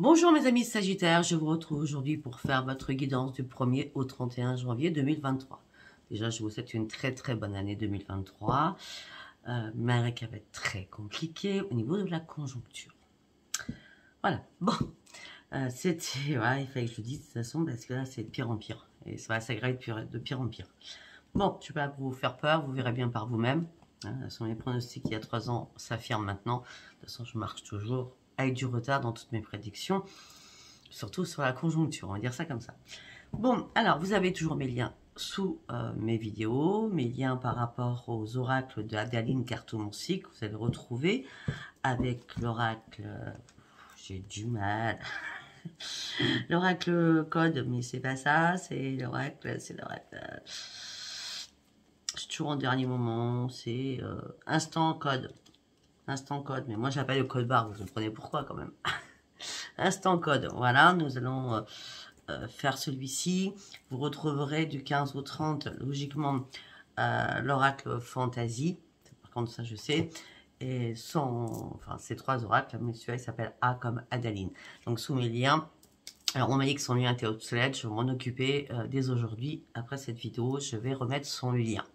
Bonjour mes amis Sagittaires, je vous retrouve aujourd'hui pour faire votre guidance du 1er au 31 janvier 2023. Déjà, je vous souhaite une très bonne année 2023, malgré qu'elle va être très compliquée au niveau de la conjoncture. Voilà, bon, c'était, ouais, il fallait que je le dise de toute façon parce que là c'est de pire en pire et ça va s'aggraver de pire en pire. Bon, je ne vais pas vous faire peur, vous verrez bien par vous-même. Hein, ce sont les pronostics il y a 3 ans s'affirment maintenant. De toute façon, je marche toujours avec du retard dans toutes mes prédictions, surtout sur la conjoncture, on va dire ça comme ça. Bon, alors, vous avez toujours mes liens sous mes vidéos, mes liens par rapport aux oracles de Adaline Cartomancie que vous allez retrouver avec l'oracle, j'ai du mal, l'oracle code, mais c'est pas ça, c'est l'oracle, je suis toujours en dernier moment, c'est instant code, mais moi j'appelle le code barre, vous comprenez pourquoi quand même. Instant code, voilà, nous allons faire celui-ci. Vous retrouverez du 15 au 30, logiquement, l'oracle fantasy. Par contre, ça je sais. Et ces 3 oracles, mais celui-là il s'appelle A comme Adaline. Donc sous mes liens. Alors on m'a dit que son lien était obsolète, je vais m'en occuper dès aujourd'hui. Après cette vidéo, je vais remettre son lien.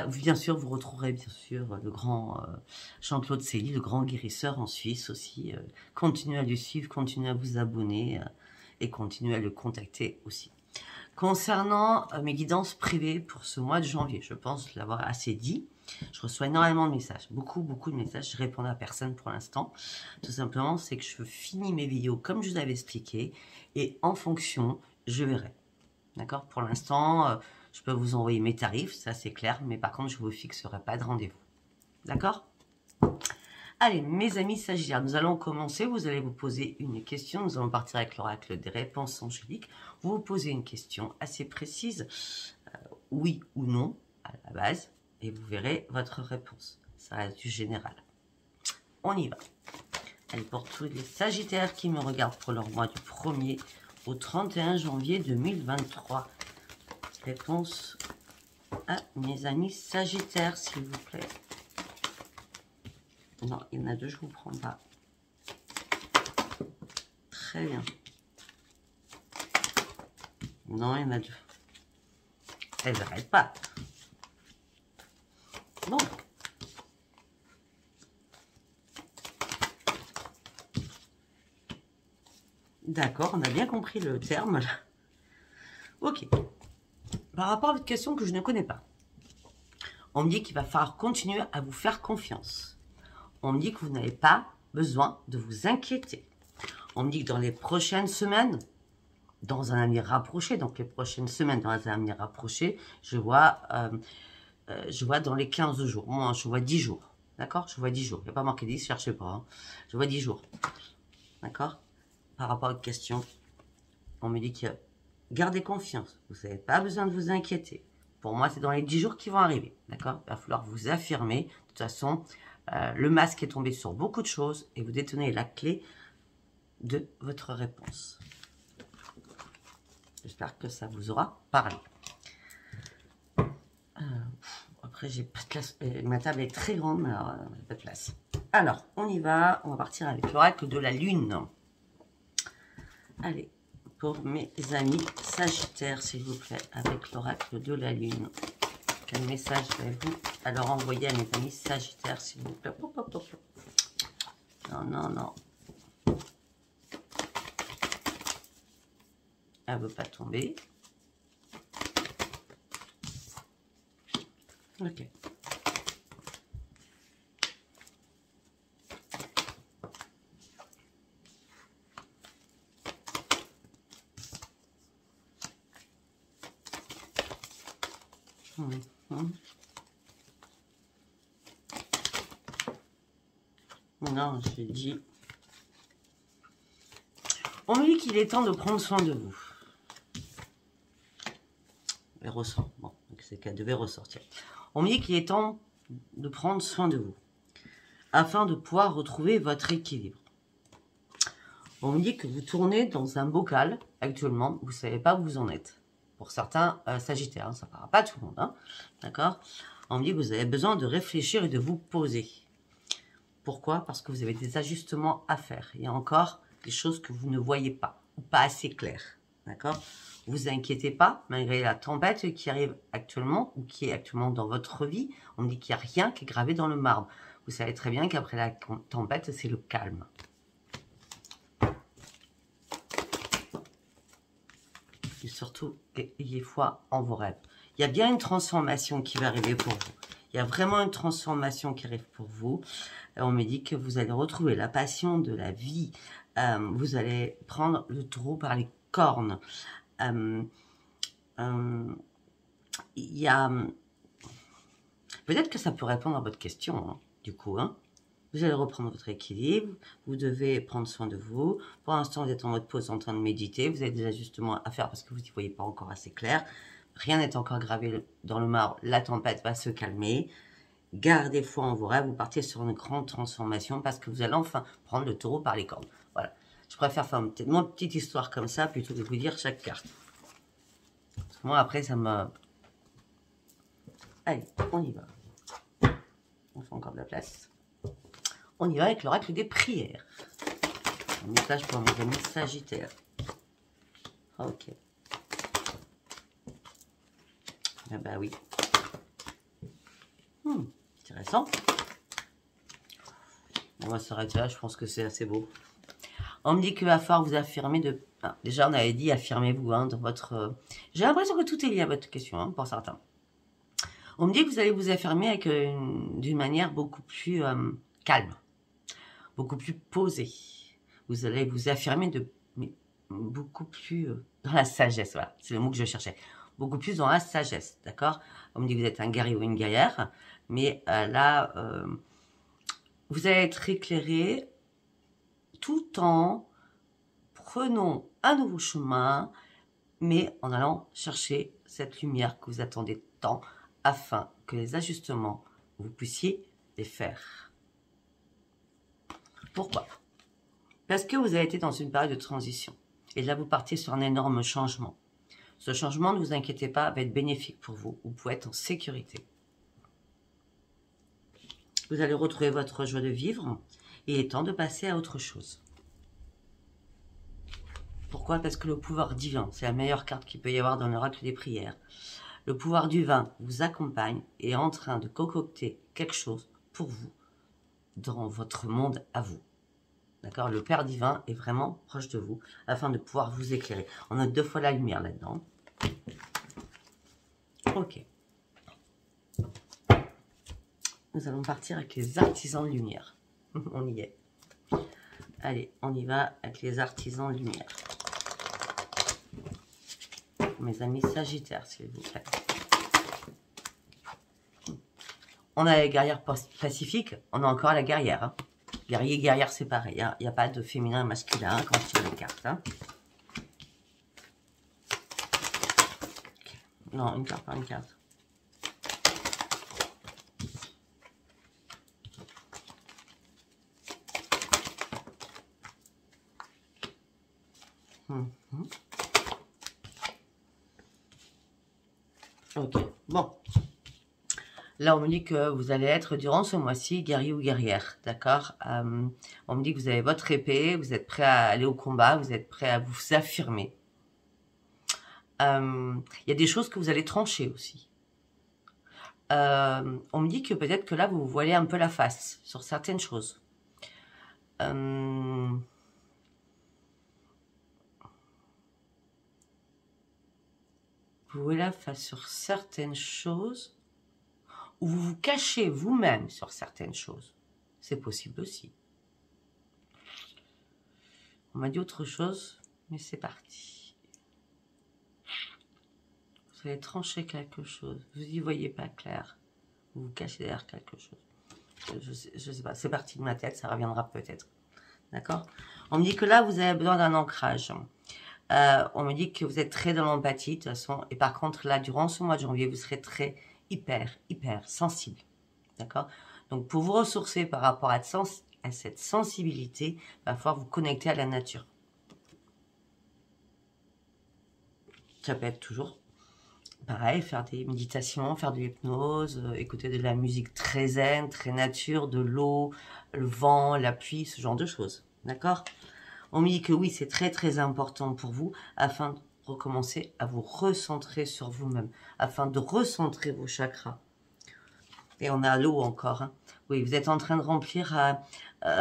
Bien sûr, vous retrouverez bien sûr le grand Jean-Claude Célie, le grand guérisseur en Suisse aussi. Continuez à le suivre, continuez à vous abonner et continuez à le contacter aussi. Concernant mes guidances privées pour ce mois de janvier, je pense l'avoir assez dit. Je reçois énormément de messages, beaucoup de messages. Je réponds à personne pour l'instant. Tout simplement, c'est que je finis mes vidéos comme je vous avais expliqué et en fonction, je verrai. D'accord? Pour l'instant, je peux vous envoyer mes tarifs, ça c'est clair, mais par contre, je ne vous fixerai pas de rendez-vous. D'accord? Allez, mes amis Sagittaires, nous allons commencer. Vous allez vous poser une question. Nous allons partir avec l'oracle des réponses angéliques. Vous vous posez une question assez précise, oui ou non, à la base, et vous verrez votre réponse. Ça reste du général. On y va. Allez, pour tous les Sagittaires qui me regardent pour leur mois du 1er au 31 janvier 2023. Réponse à mes amis Sagittaires, s'il vous plaît. Non, il y en a 2, je ne vous prends pas. Très bien. Non, il y en a 2. Elles n'arrêtent pas. Bon. D'accord, on a bien compris le terme là. Ok. Par rapport à votre question que je ne connais pas, on me dit qu'il va falloir continuer à vous faire confiance. On me dit que vous n'avez pas besoin de vous inquiéter. On me dit que dans les prochaines semaines, dans un avenir rapproché, donc les prochaines semaines dans un avenir rapproché, je vois dans les 15 jours. Moi, je vois 10 jours. D'accord? Je vois 10 jours. Il n'y a pas marqué 10, cherchez pas. Hein. Je vois 10 jours. D'accord? Par rapport à votre question, on me dit que gardez confiance. Vous n'avez pas besoin de vous inquiéter. Pour moi, c'est dans les 10 jours qui vont arriver. D'accord? Il va falloir vous affirmer. De toute façon, le masque est tombé sur beaucoup de choses et vous détenez la clé de votre réponse. J'espère que ça vous aura parlé. Après, j'ai pas de place. Ma table est très grande, mais alors, j'ai pas de place. Alors, on y va. On va partir avec l'oracle de la Lune. Allez, pour mes amis Sagittaires, s'il vous plaît, avec l'oracle de la Lune. Quel message avez-vous à leur envoyer à mes amis Sagittaires, s'il vous plaît? Non, non, non. Elle ne veut pas tomber. Ok. Non, j'ai dit. On me dit qu'il est temps de prendre soin de vous. Elle ressort. Bon, c'est qu'elle devait ressortir. On me dit qu'il est temps de prendre soin de vous, afin de pouvoir retrouver votre équilibre. On me dit que vous tournez dans un bocal actuellement, vous ne savez pas où vous en êtes. Pour certains Sagittaires, hein, ça ne parlera pas à tout le monde. Hein, d'accord? On me dit que vous avez besoin de réfléchir et de vous poser. Pourquoi? Parce que vous avez des ajustements à faire. Et encore, des choses que vous ne voyez pas, ou pas assez claires, d'accord? Vous inquiétez pas, malgré la tempête qui arrive actuellement, ou qui est actuellement dans votre vie, on me dit qu'il n'y a rien qui est gravé dans le marbre. Vous savez très bien qu'après la tempête, c'est le calme. Et surtout, ayez foi en vos rêves. Il y a bien une transformation qui va arriver pour vous. Il y a vraiment une transformation qui arrive pour vous. On me dit que vous allez retrouver la passion de la vie. Vous allez prendre le taureau par les cornes. Il y a... Peut-être que ça peut répondre à votre question, hein, du coup. Hein. Vous allez reprendre votre équilibre. Vous devez prendre soin de vous. Pour l'instant, vous êtes en mode pause en train de méditer. Vous avez des ajustements à faire parce que vous n'y voyez pas encore assez clair. Rien n'est encore gravé dans le marbre. La tempête va se calmer. Gardez foi en vos rêves. Vous partez sur une grande transformation parce que vous allez enfin prendre le taureau par les cornes. Voilà. Je préfère faire une petite histoire comme ça plutôt que de vous dire chaque carte. Parce que moi, après, ça me... Allez, on y va. On fait encore de la place. On y va avec l'oracle des prières. Un message pour mes amis Sagittaires. Ok. Ah bah oui. Intéressant. On va s'arrêter là, je pense que c'est assez beau. On me dit qu'il va falloir vous affirmer de... Ah, déjà, on avait dit affirmez-vous hein, dans votre... J'ai l'impression que tout est lié à votre question, hein, pour certains. On me dit que vous allez vous affirmer d'une manière beaucoup plus calme, beaucoup plus posée. Vous allez vous affirmer beaucoup plus dans la sagesse, voilà, c'est le mot que je cherchais. Beaucoup plus dans la sagesse, d'accord? On me dit que vous êtes un guerrier ou une guerrière, mais là, vous allez être éclairé tout en prenant un nouveau chemin, mais en allant chercher cette lumière que vous attendez tant, afin que les ajustements, vous puissiez les faire. Pourquoi? Parce que vous avez été dans une période de transition. Et là, vous partez sur un énorme changement. Ce changement, ne vous inquiétez pas, va être bénéfique pour vous. Vous pouvez être en sécurité. Vous allez retrouver votre joie de vivre. Il est temps de passer à autre chose. Pourquoi? Parce que le pouvoir divin, c'est la meilleure carte qu'il peut y avoir dans l'oracle des prières. Le pouvoir divin vous accompagne et est en train de concocter quelque chose pour vous dans votre monde à vous. D'accord? Le Père divin est vraiment proche de vous afin de pouvoir vous éclairer. On a 2 fois la lumière là-dedans. Ok. Nous allons partir avec les artisans de lumière. On y est. Allez, on y va avec les artisans de lumière. Mes amis Sagittaires, s'il vous plaît. On a la guerrière pacifique, on a encore la guerrière. Hein. Guerrier, guerrière, c'est pareil. Il n'y a pas de féminin et masculin hein, quand je tire les cartes. Hein. Okay. Non, une carte par une carte. Ok, bon. Là, on me dit que vous allez être, durant ce mois-ci, guerrier ou guerrière, d'accord? On me dit que vous avez votre épée, vous êtes prêt à aller au combat, vous êtes prêt à vous affirmer. Il y a des choses que vous allez trancher aussi. On me dit que peut-être que là, vous vous voilez un peu la face sur certaines choses. Vous voilez la face sur certaines choses. Ou vous vous cachez vous-même sur certaines choses. C'est possible aussi. On m'a dit autre chose, mais c'est parti. Vous allez trancher quelque chose. Vous n'y voyez pas clair. Vous vous cachez derrière quelque chose. Je sais pas, c'est parti de ma tête, ça reviendra peut-être. D'accord? On me dit que là, vous avez besoin d'un ancrage. On me dit que vous êtes très dans l'empathie, de toute façon. Et par contre, là, durant ce mois de janvier, vous serez très... hyper sensible, d'accord? Donc, pour vous ressourcer par rapport à cette sensibilité, il va falloir vous connecter à la nature. Ça peut être toujours pareil, faire des méditations, faire de l'hypnose, écouter de la musique très zen, très nature, de l'eau, le vent, la pluie, ce genre de choses, d'accord? On me dit que oui, c'est très très important pour vous afin de recommencer à vous recentrer sur vous-même, afin de recentrer vos chakras. Et on a l'eau encore. Hein. Oui, vous êtes en train de remplir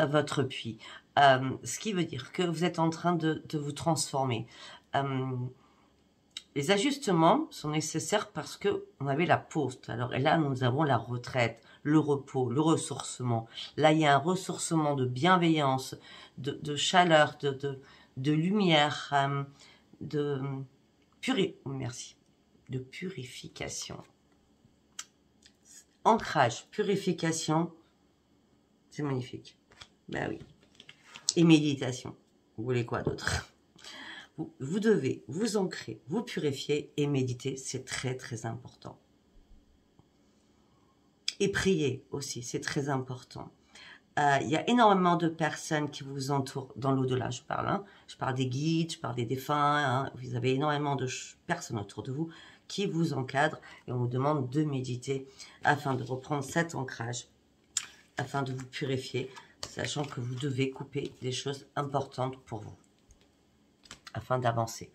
votre puits. Ce qui veut dire que vous êtes en train de vous transformer. Les ajustements sont nécessaires parce que on avait la pause. Alors, et là, nous avons la retraite, le repos, le ressourcement. Là, il y a un ressourcement de bienveillance, de chaleur, de lumière, merci, de purification. Ancrage, purification, c'est magnifique. Ben oui. Et méditation. Vous voulez quoi d'autre? Vous devez vous ancrer, vous purifier et méditer, c'est très très important. Et prier aussi, c'est très important. Il y a énormément de personnes qui vous entourent dans l'au-delà, je parle. Hein. Je parle des guides, je parle des défunts. Hein. Vous avez énormément de personnes autour de vous qui vous encadrent et on vous demande de méditer afin de reprendre cet ancrage, afin de vous purifier, sachant que vous devez couper des choses importantes pour vous, afin d'avancer.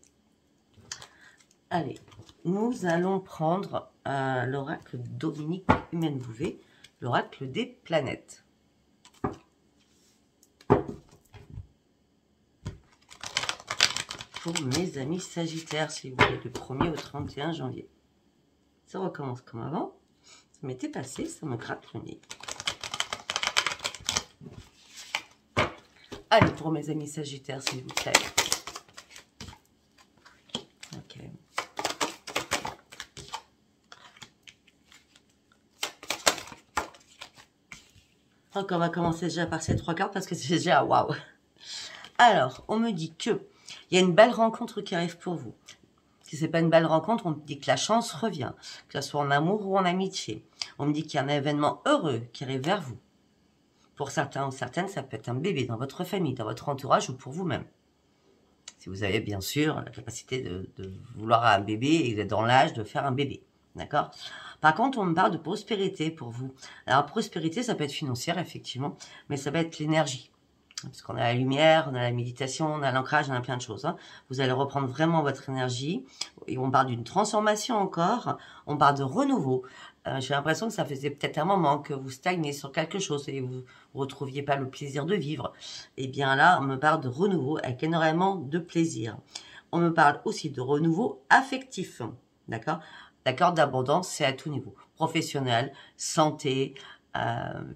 Allez, nous allons prendre l'oracle Dominique Humaine-Bouvet, l'oracle des planètes. Pour mes amis Sagittaires, s'il vous plaît, du 1er au 31 janvier. Ça recommence comme avant. Ça m'était passé, ça me gratte le nez. Allez, pour mes amis Sagittaires, s'il vous plaît. Ok. Donc, on va commencer déjà par ces 3 cartes parce que c'est déjà waouh. Alors, on me dit que il y a une belle rencontre qui arrive pour vous. Si c'est pas une belle rencontre, on me dit que la chance revient, que ce soit en amour ou en amitié. On me dit qu'il y a un événement heureux qui arrive vers vous. Pour certains ou certaines, ça peut être un bébé dans votre famille, dans votre entourage ou pour vous-même. Si vous avez bien sûr la capacité de vouloir un bébé et vous êtes dans l'âge de faire un bébé. D'accord? Par contre, on me parle de prospérité pour vous. Alors, prospérité, ça peut être financière, effectivement, mais ça va être l'énergie. Parce qu'on a la lumière, on a la méditation, on a l'ancrage, on a plein de choses. Hein. Vous allez reprendre vraiment votre énergie. Et on parle d'une transformation encore. On parle de renouveau. J'ai l'impression que ça faisait peut-être un moment que vous stagnez sur quelque chose et vous ne retrouviez pas le plaisir de vivre. Et bien là, on me parle de renouveau avec énormément de plaisir. On me parle aussi de renouveau affectif. D'accord? D'accord, d'abondance, c'est à tout niveau. Professionnel, santé,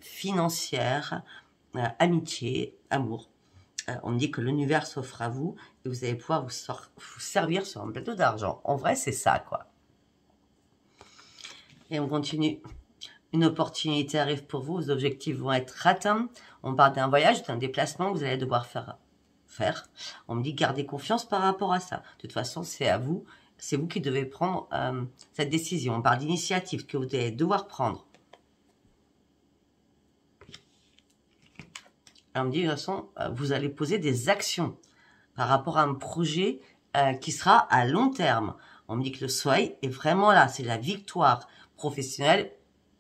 financière, amitié, amour. On me dit que l'univers s'offre à vous et vous allez pouvoir vous servir sur un plateau d'argent. En vrai, c'est ça, quoi. Et on continue. Une opportunité arrive pour vous, vos objectifs vont être atteints. On parle d'un voyage, d'un déplacement que vous allez devoir faire. On me dit gardez confiance par rapport à ça. De toute façon, c'est à vous. C'est vous qui devez prendre cette décision. On parle d'initiative que vous allez devoir prendre. On me dit, de toute façon, vous allez poser des actions par rapport à un projet qui sera à long terme. On me dit que le soleil est vraiment là. C'est la victoire professionnelle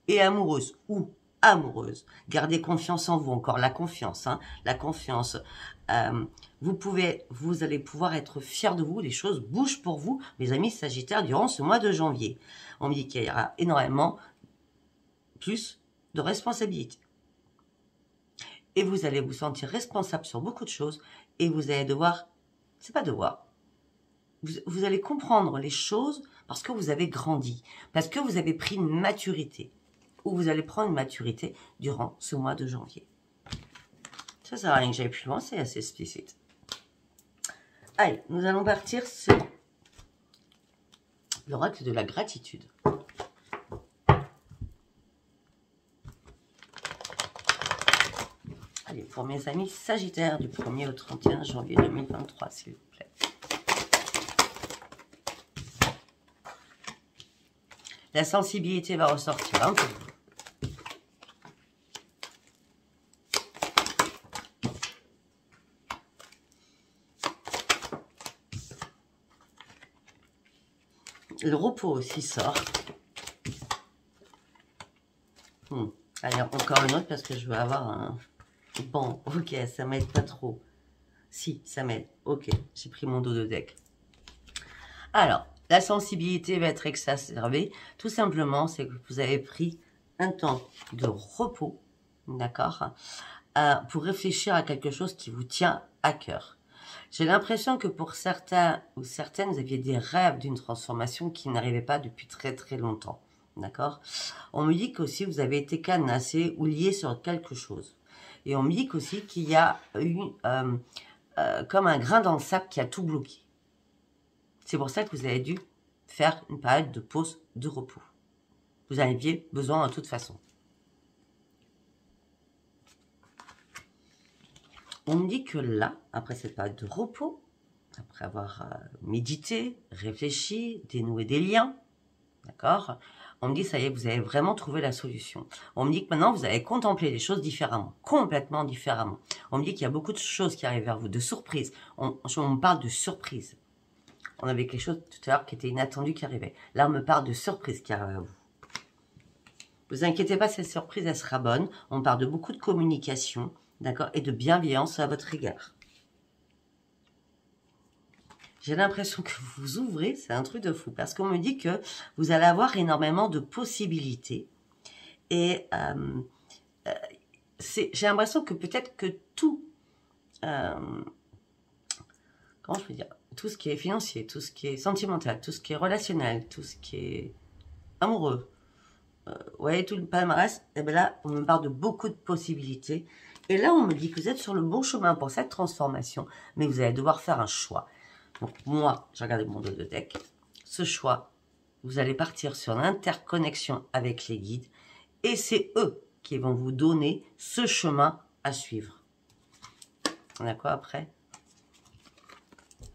et amoureuse ou amoureuse. Gardez confiance en vous. Encore la confiance. Hein, la confiance. Vous allez pouvoir être fiers de vous. Les choses bougent pour vous, mes amis Sagittaires, durant ce mois de janvier. On me dit qu'il y aura énormément plus de responsabilités. Et vous allez vous sentir responsable sur beaucoup de choses. Et vous allez devoir, c'est pas devoir, vous allez comprendre les choses parce que vous avez grandi. Parce que vous avez pris une maturité. Ou vous allez prendre une maturité durant ce mois de janvier. Ça sert à rien que j'aille plus loin, c'est assez explicite. Allez, nous allons partir sur l'oracle de la gratitude. Allez, pour mes amis Sagittaires, du 1er au 31 janvier 2023, s'il vous plaît. La sensibilité va ressortir un peu. Le repos aussi sort. Allez, encore une autre parce que je veux avoir un... Bon, ok, ça m'aide pas trop. Si, ça m'aide. Ok, j'ai pris mon dos de deck. Alors, la sensibilité va être exacerbée. Tout simplement, c'est que vous avez pris un temps de repos, d'accord, pour réfléchir à quelque chose qui vous tient à cœur. J'ai l'impression que pour certains ou certaines, vous aviez des rêves d'une transformation qui n'arrivaient pas depuis très très longtemps. D'accord? On me dit qu'aussi vous avez été cadenassé ou lié sur quelque chose. Et on me dit qu'aussi qu'il y a eu comme un grain dans le sable qui a tout bloqué. C'est pour ça que vous avez dû faire une période de pause, de repos. Vous en aviez besoin de toute façon. On me dit que là, après cette période de repos, après avoir médité, réfléchi, dénoué des liens, d'accord, on me dit, ça y est, vous avez vraiment trouvé la solution. On me dit que maintenant, vous avez contemplé les choses différemment, complètement différemment. On me dit qu'il y a beaucoup de choses qui arrivent vers vous, de surprises. On me parle de surprises. On avait quelque chose tout à l'heure qui était inattendu qui arrivait. Là, on me parle de surprises qui arrivent à vous. Vous inquiétez pas, cette surprise, elle sera bonne. On parle de beaucoup de communication, d'accord, et de bienveillance à votre égard. J'ai l'impression que vous vous ouvrez, c'est un truc de fou, parce qu'on me dit que vous allez avoir énormément de possibilités. Et j'ai l'impression que peut-être que tout, comment je peux dire, tout ce qui est financier, tout ce qui est sentimental, tout ce qui est relationnel, tout ce qui est amoureux, ouais, tout le palmarès, et bien là, on me parle de beaucoup de possibilités. Et là, on me dit que vous êtes sur le bon chemin pour cette transformation, mais vous allez devoir faire un choix. Donc moi, j'ai regardé mon dos de deck. Ce choix, vous allez partir sur l'interconnexion avec les guides, et c'est eux qui vont vous donner ce chemin à suivre. On a quoi après?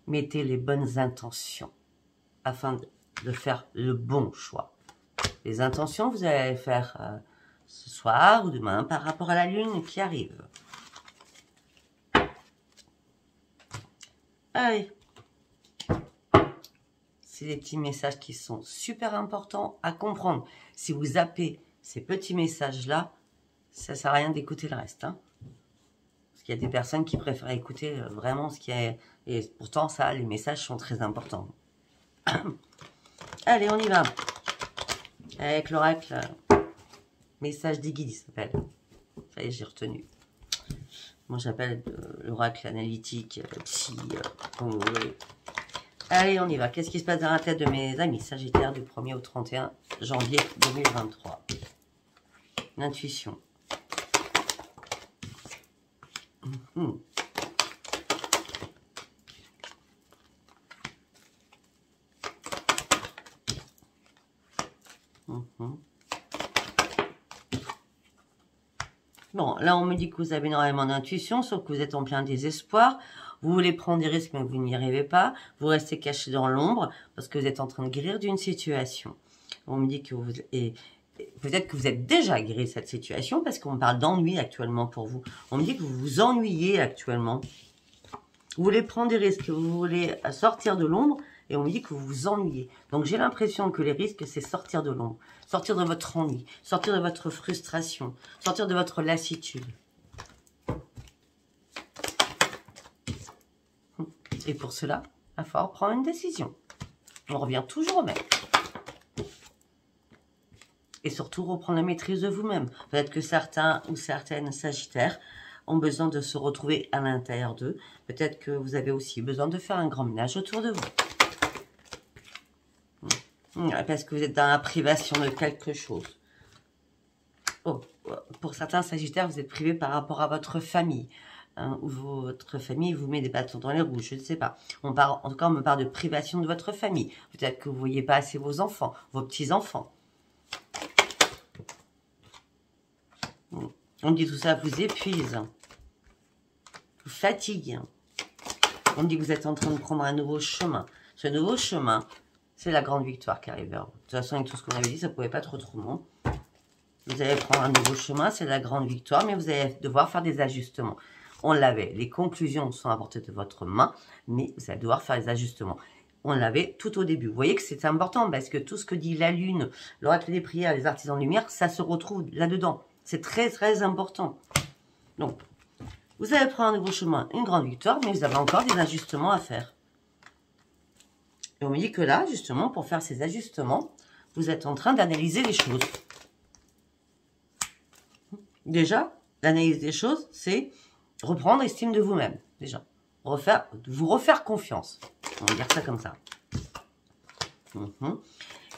Mettez les bonnes intentions afin de faire le bon choix. Les intentions, vous allez faire ce soir ou demain par rapport à la lune qui arrive. Allez. C'est des petits messages qui sont super importants à comprendre. Si vous zappez ces petits messages-là, ça ne sert à rien d'écouter le reste. Hein. Parce qu'il y a des personnes qui préfèrent écouter vraiment ce qui est... Et pourtant, ça, les messages sont très importants. Allez, on y va. Avec l'oracle, message des guides, il s'appelle. Ça y est, j'ai retenu. Moi, j'appelle l'oracle analytique, psy, comme vous voulez. Allez, on y va. Qu'est-ce qui se passe dans la tête de mes amis Sagittaire du 1er au 31 janvier 2023? L'intuition. Bon, là, on me dit que vous avez énormément d'intuition, sauf que vous êtes en plein désespoir. Vous voulez prendre des risques, mais vous n'y arrivez pas. Vous restez caché dans l'ombre parce que vous êtes en train de guérir d'une situation. On me dit que vous... Et peut-être que vous êtes déjà guéri de cette situation parce qu'on parle d'ennui actuellement pour vous. On me dit que vous vous ennuyez actuellement. Vous voulez prendre des risques, vous voulez sortir de l'ombre et on me dit que vous vous ennuyez. Donc j'ai l'impression que les risques, c'est sortir de l'ombre, sortir de votre ennui, sortir de votre frustration, sortir de votre lassitude. Et pour cela, il va falloir prendre une décision. On revient toujours au même. Et surtout, reprendre la maîtrise de vous-même. Peut-être que certains ou certaines Sagittaires ont besoin de se retrouver à l'intérieur d'eux. Peut-être que vous avez aussi besoin de faire un grand ménage autour de vous. Parce que vous êtes dans la privation de quelque chose. Oh, pour certains Sagittaires, vous êtes privé par rapport à votre famille. Hein, ou votre famille vous met des bâtons dans les roues, je ne sais pas. En tout cas, on me parle de privation de votre famille. Peut-être que vous ne voyez pas assez vos enfants, vos petits-enfants. On dit tout ça vous épuise, vous fatigue. On dit que vous êtes en train de prendre un nouveau chemin. Ce nouveau chemin, c'est la grande victoire qui arrive vers vous. De toute façon, avec tout ce qu'on avait dit, ça ne pouvait pas être autrement. Vous allez prendre un nouveau chemin, c'est la grande victoire, mais vous allez devoir faire des ajustements. On l'avait, les conclusions sont à portée de votre main, mais vous allez devoir faire des ajustements. On l'avait tout au début. Vous voyez que c'est important parce que tout ce que dit la lune, l'oracle des prières, les artisans de lumière, ça se retrouve là-dedans. C'est très, très important. Donc, Vous allez prendre un nouveau chemin, une grande victoire, mais vous avez encore des ajustements à faire. Et on me dit que là, justement, pour faire ces ajustements, vous êtes en train d'analyser les choses. Déjà, l'analyse des choses, c'est reprendre estime de vous-même, déjà. Vous refaire confiance. On va dire ça comme ça.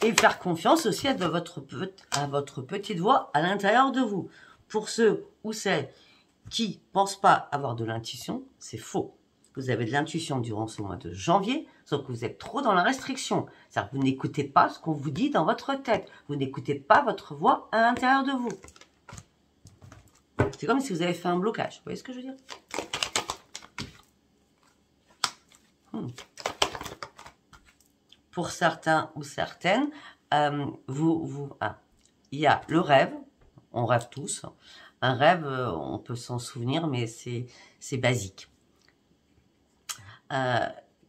Et faire confiance aussi à votre petite voix à l'intérieur de vous. Pour ceux ou celles qui ne pensent pas avoir de l'intuition, c'est faux. Vous avez de l'intuition durant ce mois de janvier, sauf que vous êtes trop dans la restriction. C'est-à-dire que vous n'écoutez pas ce qu'on vous dit dans votre tête. Vous n'écoutez pas votre voix à l'intérieur de vous. C'est comme si vous avez fait un blocage. Vous voyez ce que je veux dire? Pour certains ou certaines, il y a le rêve. On rêve tous. Un rêve, on peut s'en souvenir, mais c'est basique.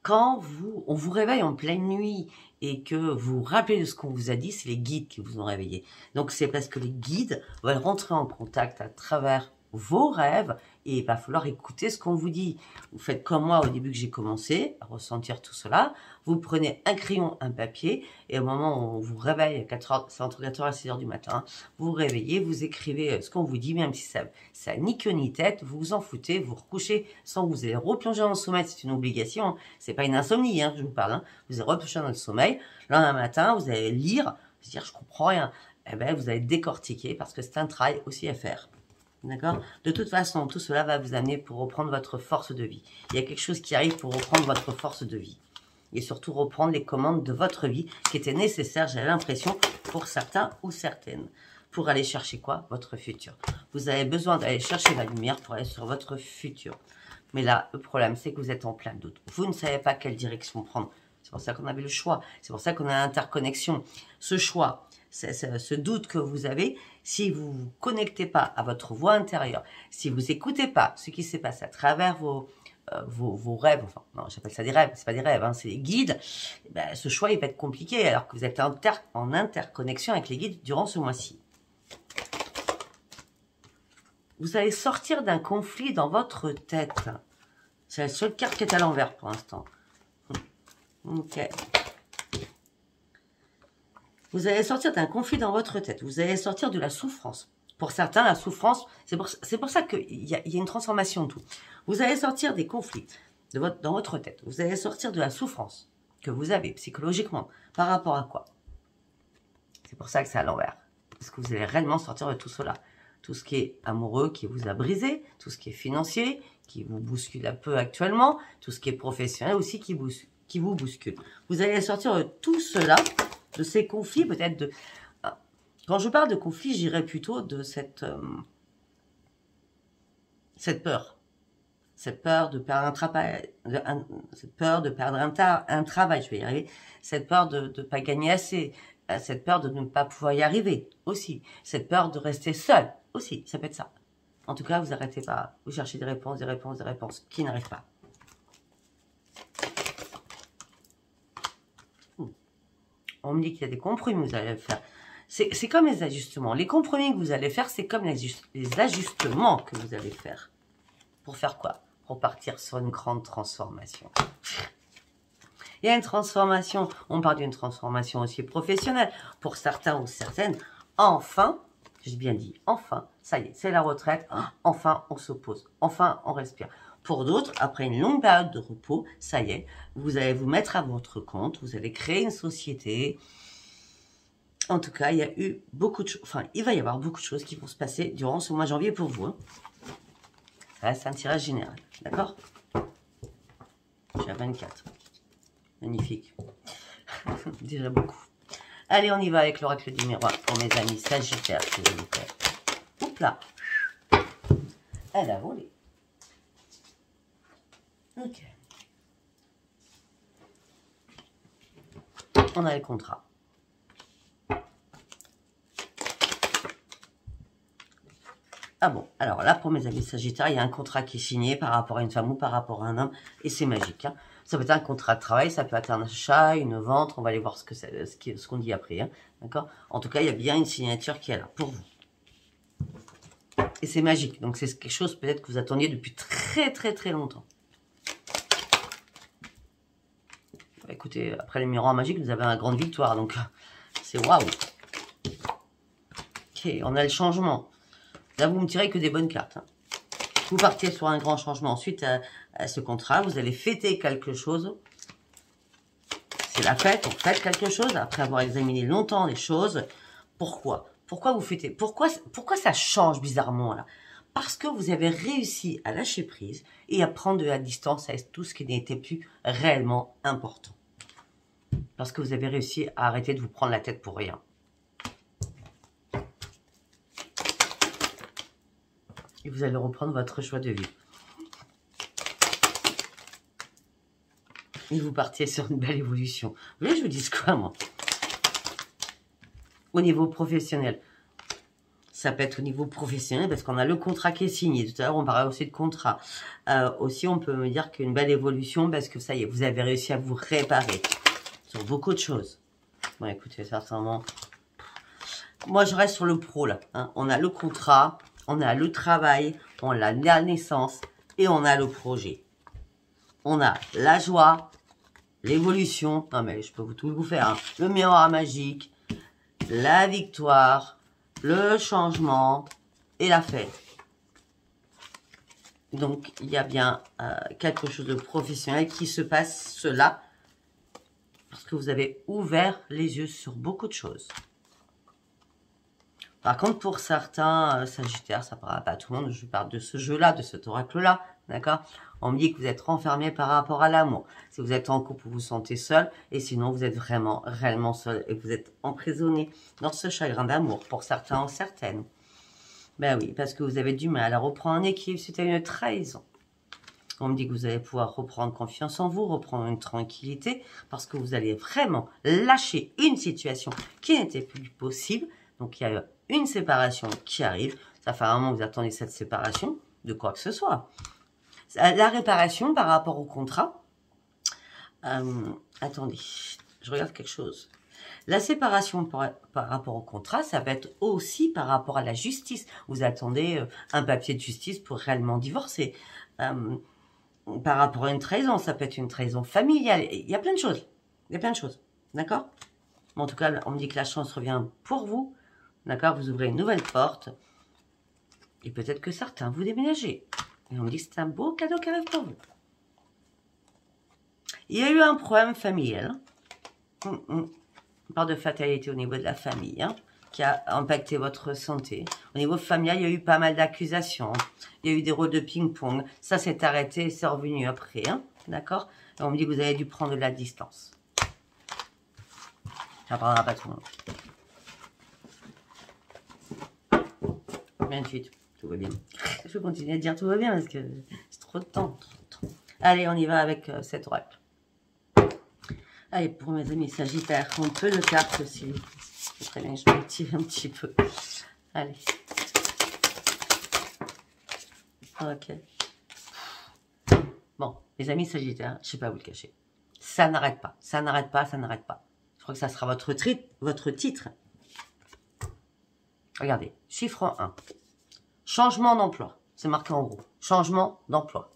Quand on vous réveille en pleine nuit et que vous vous rappelez de ce qu'on vous a dit, c'est les guides qui vous ont réveillé. Donc c'est parce que les guides veulent rentrer en contact à travers vos rêves et il va falloir écouter ce qu'on vous dit. Vous faites comme moi au début que j'ai commencé à ressentir tout cela. Vous prenez un crayon, un papier et au moment où on vous réveille, c'est entre 4h et 6h du matin, vous vous réveillez, vous écrivez ce qu'on vous dit, même si ça ni queue ni tête, vous vous en foutez, vous recouchez sans que vous ayez replongé dans le sommeil, c'est une obligation, c'est pas une insomnie, je vous parle, vous allez replonger dans le sommeil, le lendemain matin, vous allez lire, vous dire je comprends rien, eh ben, vous allez décortiquer parce que c'est un travail aussi à faire. D'accord? De toute façon, tout cela va vous amener pour reprendre votre force de vie. Il y a quelque chose qui arrive pour reprendre votre force de vie. Et surtout reprendre les commandes de votre vie qui étaient nécessaires, j'ai l'impression, pour certains ou certaines. Pour aller chercher quoi? Votre futur. Vous avez besoin d'aller chercher la lumière pour aller sur votre futur. Mais là, le problème, c'est que vous êtes en plein doute. Vous ne savez pas quelle direction prendre. C'est pour ça qu'on avait le choix. C'est pour ça qu'on a l'interconnexion. Ce choix, ce doute que vous avez, si vous ne vous connectez pas à votre voix intérieure, si vous n'écoutez pas ce qui s'est passé à travers vos rêves, enfin, non, j'appelle ça des rêves, c'est pas des rêves, c'est des guides, ben, ce choix, il va être compliqué alors que vous êtes en interconnexion avec les guides durant ce mois-ci. Vous allez sortir d'un conflit dans votre tête. C'est la seule carte qui est à l'envers pour l'instant. Ok. Vous allez sortir d'un conflit dans votre tête. Vous allez sortir de la souffrance. Pour certains, la souffrance, c'est pour ça qu'il y a une transformation de tout. Vous allez sortir des conflits dans votre tête. Vous allez sortir de la souffrance que vous avez psychologiquement. Par rapport à quoi? C'est pour ça que c'est à l'envers. Parce que vous allez réellement sortir de tout cela. Tout ce qui est amoureux qui vous a brisé, tout ce qui est financier, qui vous bouscule un peu actuellement, tout ce qui est professionnel aussi qui vous bouscule. Vous allez sortir de tout cela, de ces conflits, peut-être de... Quand je parle de conflit, j'irais plutôt de cette peur. Cette peur de perdre un travail, cette peur de perdre un travail, je vais y arriver. Cette peur de ne pas gagner assez, cette peur de ne pas pouvoir y arriver aussi. Cette peur de rester seul aussi, ça peut être ça. En tout cas, vous n'arrêtez pas, vous cherchez des réponses qui n'arrivent pas. On me dit qu'il y a des compromis que vous allez faire. C'est comme les ajustements. Les compromis que vous allez faire, c'est comme les ajustements que vous allez faire. Pour faire quoi? Pour partir sur une grande transformation. Il y a une transformation, on parle d'une transformation aussi professionnelle. Pour certains ou certaines, enfin, j'ai bien dit, enfin, ça y est, c'est la retraite, enfin on se pose, enfin on respire. Pour d'autres, après une longue période de repos, ça y est, vous allez vous mettre à votre compte, vous allez créer une société. En tout cas, il y a eu beaucoup de choses, enfin, il va y avoir beaucoup de choses qui vont se passer durant ce mois de janvier pour vous. Là, c'est un tirage général, d'accord? J'ai 24. Magnifique. Déjà beaucoup. Allez, on y va avec l'oracle du miroir pour mes amis Sagittaires, s'il vous plaît. Oups là. Elle a volé. Ok. On a le contrat. Ah bon, alors là, pour mes amis Sagittaires, il y a un contrat qui est signé par rapport à une femme ou par rapport à un homme, et c'est magique. Hein. Ça peut être un contrat de travail, ça peut être un achat, une vente, on va aller voir ce qu'on dit après. Hein. D'accord? En tout cas, il y a bien une signature qui est là, pour vous. Et c'est magique. Donc, c'est quelque chose peut-être que vous attendiez depuis très, très, très longtemps. Écoutez, après les miroirs magiques, vous avez une grande victoire. Donc, c'est waouh. Ok, on a le changement. Là, vous me tirez que des bonnes cartes. Hein. Vous partez sur un grand changement. Ensuite, à ce contrat, vous allez fêter quelque chose. C'est la fête, on fête quelque chose après avoir examiné longtemps les choses. Pourquoi? Pourquoi vous fêtez? Pourquoi ça change bizarrement là? Parce que vous avez réussi à lâcher prise et à prendre de la distance avec tout ce qui n'était plus réellement important. Parce que vous avez réussi à arrêter de vous prendre la tête pour rien. Et vous allez reprendre votre choix de vie. Et vous partiez sur une belle évolution. Vous voulez que je vous dise quoi, moi? Au niveau professionnel. Ça peut être au niveau professionnel parce qu'on a le contrat qui est signé. Tout à l'heure, on parlait aussi de contrat. Aussi, on peut me dire qu'une belle évolution parce que ça y est, vous avez réussi à vous réparer sur beaucoup de choses. Bon, écoutez, certainement. Moi, je reste sur le pro, là. Hein. On a le contrat, on a le travail, on a la naissance et on a le projet. On a la joie, l'évolution. Non, mais je peux tout vous faire. Hein. Le miroir magique, la victoire, le changement et la fête. Donc, il y a bien quelque chose de professionnel qui se passe là. Parce que vous avez ouvert les yeux sur beaucoup de choses. Par contre, pour certains Sagittaires, ça ne parlera pas à tout le monde. Je parle de ce jeu-là, de cet oracle-là. D'accord? On me dit que vous êtes renfermé par rapport à l'amour. Si vous êtes en couple, vous vous sentez seul. Et sinon, vous êtes vraiment, réellement seul. Et vous êtes emprisonné dans ce chagrin d'amour. Pour certains ou certaines. Ben oui, parce que vous avez du mal à reprendre un équilibre suite à une trahison. On me dit que vous allez pouvoir reprendre confiance en vous, reprendre une tranquillité. Parce que vous allez vraiment lâcher une situation qui n'était plus possible. Donc, il y a une séparation qui arrive. Ça fait un moment que vous attendez cette séparation de quoi que ce soit. La réparation par rapport au contrat. Attendez, je regarde quelque chose. La séparation par rapport au contrat, ça va être aussi par rapport à la justice. Vous attendez un papier de justice pour réellement divorcer. Par rapport à une trahison, ça peut être une trahison familiale. Il y a plein de choses. Il y a plein de choses. D'accord? En tout cas, on me dit que la chance revient pour vous. D'accord? Vous ouvrez une nouvelle porte. Et peut-être que certains, vous déménagez. Et on me dit que c'est un beau cadeau qui arrive pour vous. Il y a eu un problème familial. On parle de fatalité au niveau de la famille, hein, qui a impacté votre santé. Au niveau familial, il y a eu pas mal d'accusations. Il y a eu des rôles de ping-pong. Ça s'est arrêté et c'est revenu après. Hein, d'accord? Et on me dit que vous avez dû prendre de la distance. Ça ne parlera pas tout le monde. 28. Tout va bien. Je vais continuer à dire tout va bien parce que c'est trop de temps. Allez, on y va avec cet oracle. Allez, pour mes amis Sagittaires, on peut le carte aussi. Très bien, je vais le tirer un petit peu. Allez. Ok. Bon, les amis Sagittaires, je ne sais pas vous le cacher. Ça n'arrête pas, ça n'arrête pas, ça n'arrête pas. Je crois que ça sera votre titre. Regardez, chiffre 1. Changement d'emploi. C'est marqué en gros. Changement d'emploi.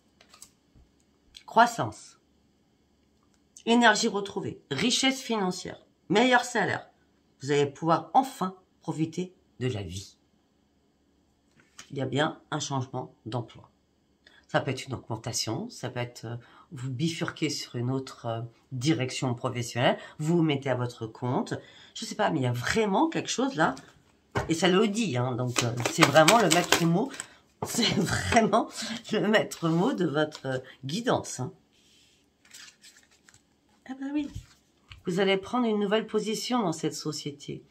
Croissance. Énergie retrouvée. Richesse financière. Meilleur salaire. Vous allez pouvoir enfin profiter de la vie. Il y a bien un changement d'emploi. Ça peut être une augmentation. Ça peut être vous bifurquer sur une autre direction professionnelle. Vous vous mettez à votre compte. Je ne sais pas, mais il y a vraiment quelque chose là. Et ça le dit, hein, donc c'est vraiment le maître mot, c'est vraiment le maître mot de votre guidance. Hein. Ah ben oui, vous allez prendre une nouvelle position dans cette société.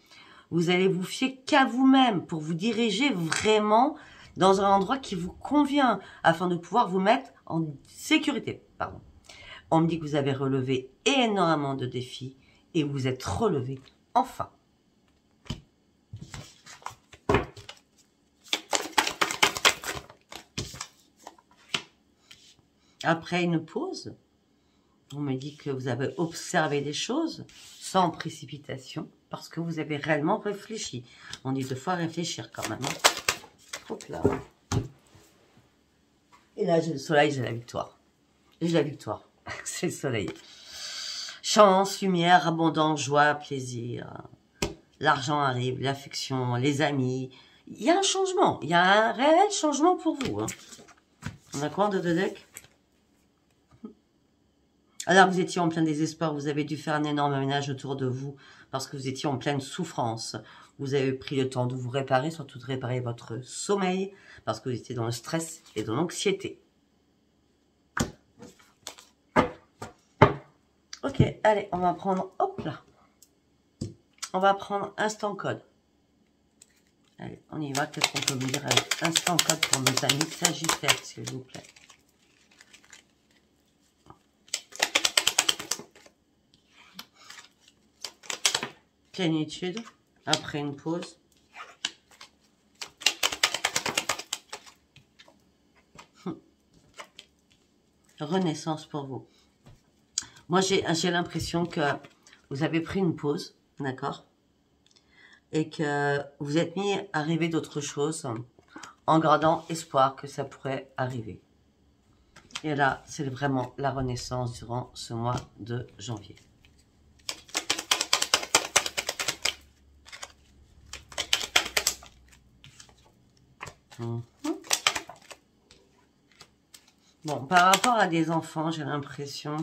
Vous allez vous fier qu'à vous-même pour vous diriger vraiment dans un endroit qui vous convient, afin de pouvoir vous mettre en sécurité. Pardon. On me dit que vous avez relevé énormément de défis et vous êtes relevé enfin. Après une pause, on me dit que vous avez observé des choses sans précipitation parce que vous avez réellement réfléchi. On dit 2 fois réfléchir quand même. Hein. Hop là. Et là, j'ai le soleil, j'ai la victoire. J'ai la victoire. C'est le soleil. Chance, lumière, abondance, joie, plaisir. L'argent arrive, l'affection, les amis. Il y a un changement. Il y a un réel changement pour vous. Hein. On a quoi de deux decks? Alors, vous étiez en plein désespoir. Vous avez dû faire un énorme ménage autour de vous parce que vous étiez en pleine souffrance. Vous avez pris le temps de vous réparer, surtout de réparer votre sommeil parce que vous étiez dans le stress et dans l'anxiété. Ok, allez, on va prendre, hop là. On va prendre instant code. Allez, on y va. Qu'est-ce qu'on peut me dire avec instant code pour nos amis Sagittaires, s'il vous plaît? Plénitude, après une pause. Renaissance pour vous. Moi, j'ai l'impression que vous avez pris une pause, d'accord? Et que vous êtes mis à rêver d'autre chose en gardant espoir que ça pourrait arriver. Et là, c'est vraiment la renaissance durant ce mois de janvier. Bon, par rapport à des enfants, j'ai l'impression...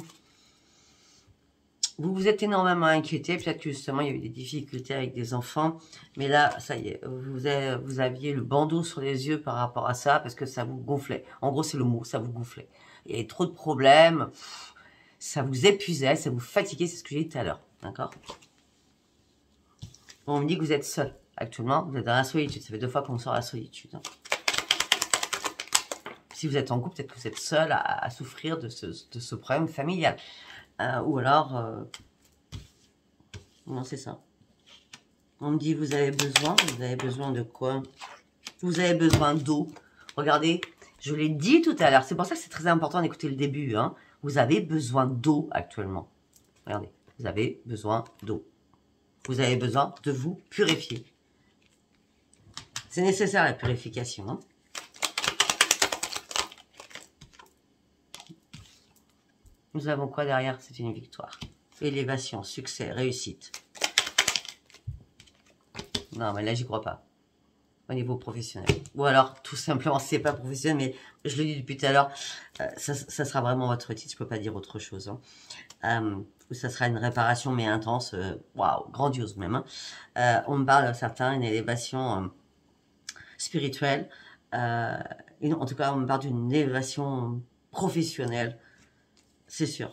Vous vous êtes énormément inquiété, peut-être que justement il y a eu des difficultés avec des enfants, mais là, ça y est, vous aviez le bandeau sur les yeux par rapport à ça, parce que ça vous gonflait. En gros, c'est le mot, ça vous gonflait. Il y avait trop de problèmes, ça vous épuisait, ça vous fatiguait, c'est ce que j'ai dit tout à l'heure, d'accord? Bon, on me dit que vous êtes seul, actuellement, vous êtes dans la solitude, ça fait 2 fois qu'on sort la solitude. Hein. Si vous êtes en couple, peut-être que vous êtes seul à souffrir de ce problème familial. Ou alors, non, c'est ça. On me dit, vous avez besoin de quoi? Vous avez besoin d'eau. Regardez, je l'ai dit tout à l'heure. C'est pour ça que c'est très important d'écouter le début. Hein. Vous avez besoin d'eau actuellement. Regardez, vous avez besoin d'eau. Vous avez besoin de vous purifier. C'est nécessaire la purification. Hein. Nous avons quoi derrière? C'est une victoire. Élévation, succès, réussite. Non, mais là, j'y crois pas. Au niveau professionnel. Ou alors, tout simplement, c'est pas professionnel, mais je le dis depuis tout à l'heure, ça sera vraiment votre titre, je peux pas dire autre chose. Hein. Ça sera une réparation, mais intense, waouh, grandiose même. Hein. On me parle, certains, une élévation spirituelle. En tout cas, on me parle d'une élévation professionnelle. C'est sûr.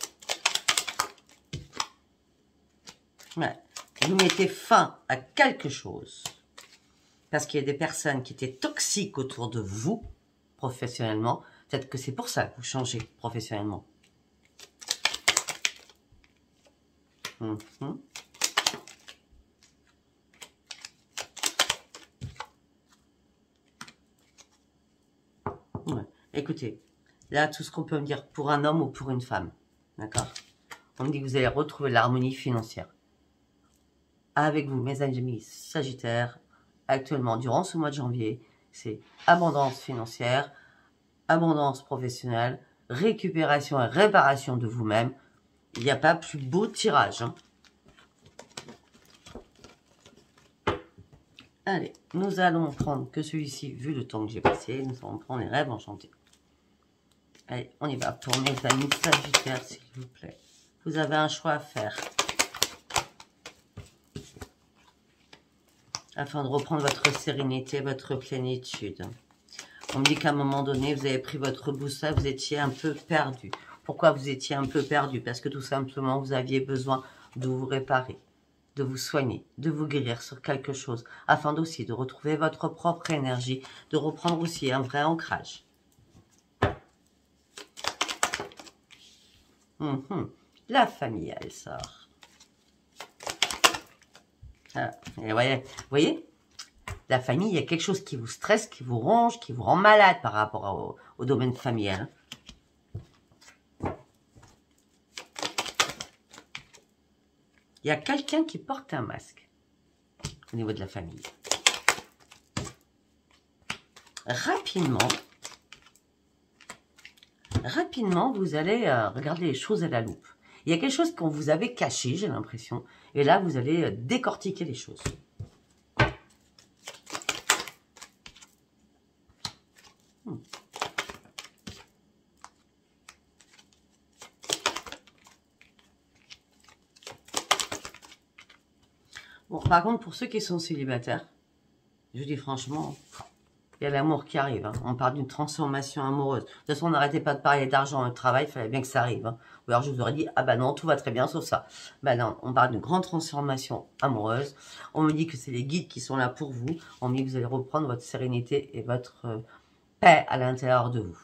Ouais. Vous mettez fin à quelque chose. Parce qu'il y a des personnes qui étaient toxiques autour de vous, professionnellement. Peut-être que c'est pour ça que vous changez professionnellement. Ouais. Écoutez. Là, tout ce qu'on peut me dire pour un homme ou pour une femme. D'accord? On me dit que vous allez retrouver l'harmonie financière. Avec vous, mes amis Sagittaires, actuellement, durant ce mois de janvier, c'est abondance financière, abondance professionnelle, récupération et réparation de vous-même. Il n'y a pas plus beau tirage. Hein. Allez, nous allons prendre que celui-ci, vu le temps que j'ai passé, nous allons prendre les rêves enchantés. Allez, on y va pour mes amis Sagittaires, s'il vous plaît. Vous avez un choix à faire. Afin de reprendre votre sérénité, votre plénitude. On me dit qu'à un moment donné, vous avez pris votre boussole, vous étiez un peu perdu. Pourquoi vous étiez un peu perdu? Parce que tout simplement, vous aviez besoin de vous réparer, de vous soigner, de vous guérir sur quelque chose. Afin aussi de retrouver votre propre énergie, de reprendre aussi un vrai ancrage. La famille, elle sort. Ah, et voyez, la famille, il y a quelque chose qui vous stresse, qui vous ronge, qui vous rend malade par rapport au domaine familial. Il y a quelqu'un qui porte un masque au niveau de la famille. rapidement, vous allez regarder les choses à la loupe. Il y a quelque chose qu'on vous avait caché, j'ai l'impression. Et là, vous allez décortiquer les choses. Bon, par contre, pour ceux qui sont célibataires, je dis franchement, il y a l'amour qui arrive. Hein. On parle d'une transformation amoureuse. De toute façon, on n'arrêtait pas de parler d'argent et de travail, il fallait bien que ça arrive. Hein. Ou alors je vous aurais dit, ah bah non, tout va très bien sauf ça. Bah non, on parle d'une grande transformation amoureuse. On me dit que c'est les guides qui sont là pour vous. On me dit que vous allez reprendre votre sérénité et votre paix à l'intérieur de vous.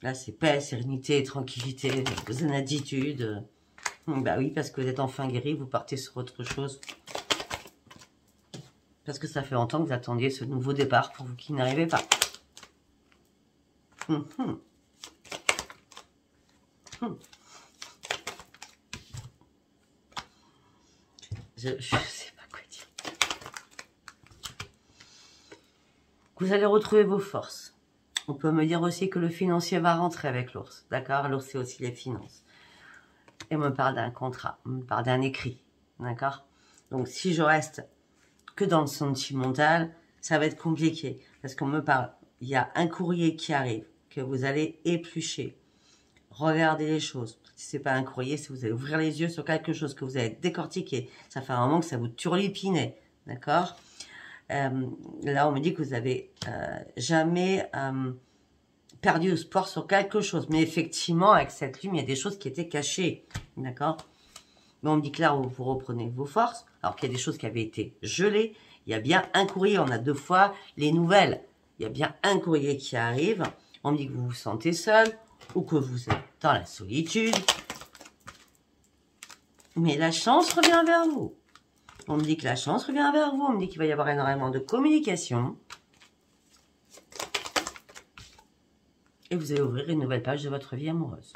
Là, c'est paix, sérénité, tranquillité, zénitude. Bah oui, parce que vous êtes enfin guéri, vous partez sur autre chose. Parce que ça fait longtemps que vous attendiez ce nouveau départ pour vous qui n'arrivez pas. Je sais pas quoi dire. Vous allez retrouver vos forces. On peut me dire aussi que le financier va rentrer avec l'ours. D'accord? L'ours, c'est aussi les finances. Et on me parle d'un contrat, on me parle d'un écrit. D'accord? Donc, si je reste que dans le sentimental, ça va être compliqué. Parce qu'on me parle, il y a un courrier qui arrive, que vous allez éplucher. Regardez les choses. Si ce n'est pas un courrier, si vous allez ouvrir les yeux sur quelque chose que vous allez décortiquer. Ça fait un moment que ça vous turlupinait. D'accord? Là, on me dit que vous avez jamais perdu espoir sur quelque chose. Mais effectivement, avec cette lune, il y a des choses qui étaient cachées. D'accord? Mais on me dit que là, vous reprenez vos forces, alors qu'il y a des choses qui avaient été gelées. Il y a bien un courrier, on a 2 fois les nouvelles. Il y a bien un courrier qui arrive. On me dit que vous vous sentez seul ou que vous êtes dans la solitude. Mais la chance revient vers vous. On me dit que la chance revient vers vous. On me dit qu'il va y avoir énormément de communication. Et vous allez ouvrir une nouvelle page de votre vie amoureuse.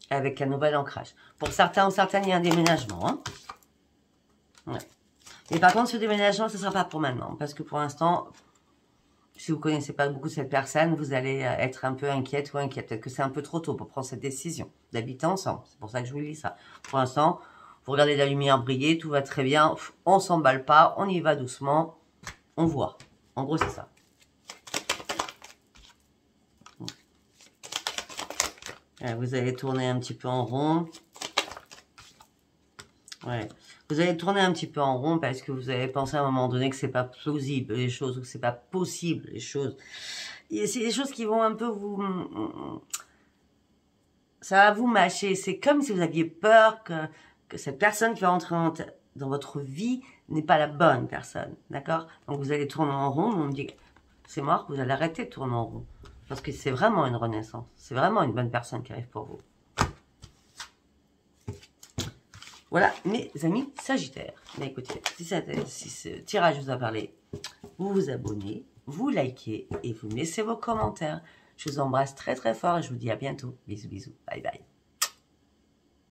Avec un nouvel ancrage. Pour certains ou certaines, il y a un déménagement. Hein. Ouais. Et par contre, ce déménagement, ce ne sera pas pour maintenant. Parce que pour l'instant, si vous ne connaissez pas beaucoup cette personne, vous allez être un peu inquiète ou inquiète. Peut-être que c'est un peu trop tôt pour prendre cette décision d'habiter ensemble. C'est pour ça que je vous dis ça. Pour l'instant, vous regardez la lumière briller, tout va très bien. On ne s'emballe pas, on y va doucement. On voit. En gros, c'est ça. Vous allez tourner un petit peu en rond. Ouais. Vous allez tourner un petit peu en rond parce que vous avez pensé à un moment donné que c'est pas plausible les choses ou que c'est pas possible les choses. C'est des choses qui vont un peu vous... Ça va vous mâcher. C'est comme si vous aviez peur que cette personne qui va rentrer dans votre vie n'est pas la bonne personne. D'accord? Donc vous allez tourner en rond. On me dit que c'est mort, vous allez arrêter de tourner en rond. Parce que c'est vraiment une renaissance. C'est vraiment une bonne personne qui arrive pour vous. Voilà, mes amis Sagittaires. Mais écoutez, si ce tirage vous a parlé, vous vous abonnez, vous likez et vous me laissez vos commentaires. Je vous embrasse très très fort et je vous dis à bientôt. Bisous, bisous. Bye bye.